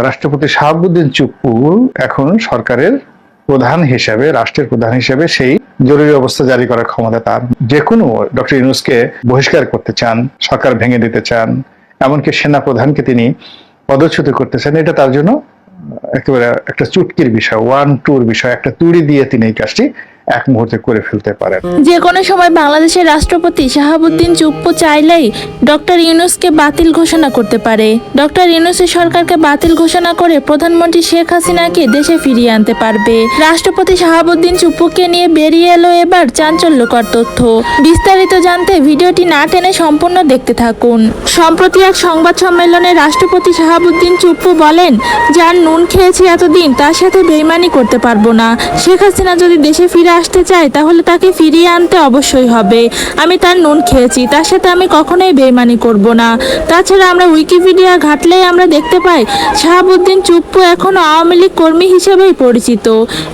রাষ্ট্রপতি শাহাবুদ্দিন চুপ্পু এখন সরকারের প্রধান হিসেবে, রাষ্ট্রের প্রধান হিসেবে সেই জরুরি অবস্থা জারি করার ক্ষমতা তার। যে কোনো ডক্টর ইউনূসকে বহিষ্কার করতে চান, সরকার ভেঙে দিতে চান, এমনকি সেনা প্রধানকে তিনি পদচ্যুত করতে চান। এটা তার জন্য একেবারে একটা চুটকির বিষয়, ওয়ান টুর বিষয়, একটা তুড়ি দিয়ে তিনি এই কাজটি এক মুহূর্তে করে ফেলতে পারেন। যে কোনো সময় বাংলাদেশের রাষ্ট্রপতি শাহাবুদ্দিন চুপ্পু চাইলেই ডক্টর ইউনূসকে বাতিল ঘোষণা করতে পারে। ডক্টর ইউনূসের সরকারকে বাতিল ঘোষণা করে প্রধানমন্ত্রী শেখ হাসিনাকে দেশে ফিরিয়ে আনতে পারবে। রাষ্ট্রপতি শাহাবুদ্দিন চুপ্পুকে নিয়ে বেরিয়ে এলো এবার চাঞ্চল্যকর তথ্য। বিস্তারিত জানতে ভিডিওটি না টেনে সম্পূর্ণ দেখতে থাকুন। সম্প্রতি এক সংবাদ সম্মেলনে রাষ্ট্রপতি শাহাবুদ্দিন চুপ্পু বলেন, যার নুন খেয়েছি এতদিন তার সাথে বেইমানি করতে পারবো না। শেখ হাসিনা যদি দেশে ফিরে আসতে চায় তাহলে তাকে ফিরিয়ে আনতে অবশ্যই হবে। আমি তার নুন খেয়েছি, তার সাথে আমি কখনোই বেইমানি করব না। তাছাড়া আমরা উইকিপিডিয়া ঘাটলেই আমরা দেখতে পাই শাহাবুদ্দিন চুপ্পু এখনো আওয়ামী লীগ কর্মী হিসেবেই পরিচিত।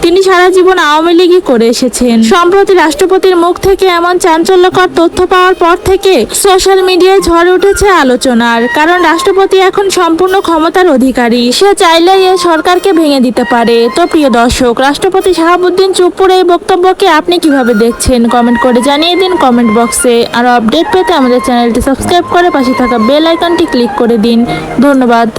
তিনি সারা জীবন আওয়ামী লীগই করে এসেছেন। সম্প্রতি রাষ্ট্রপতির মুখ থেকে এমন চাঞ্চল্যকর তথ্য পাওয়ার পর থেকে সোশ্যাল মিডিয়ায় ঝড় উঠেছে আলোচনার। কারণ রাষ্ট্রপতি এখন সম্পূর্ণ ক্ষমতার অধিকারী, সে চাইলেই এই সরকারকে ভেঙে দিতে পারে। তো প্রিয় দর্শক, রাষ্ট্রপতি শাহাবুদ্দিন চুপ্পুর এই বক্তব্যকে আপনি কিভাবে দেখছেন কমেন্ট করে জানিয়ে দিন কমেন্ট বক্সে। আর আপডেট পেতে আমাদের চ্যানেলটি সাবস্ক্রাইব করে পাশে থাকা বেল আইকনটি ক্লিক করে দিন। ধন্যবাদ।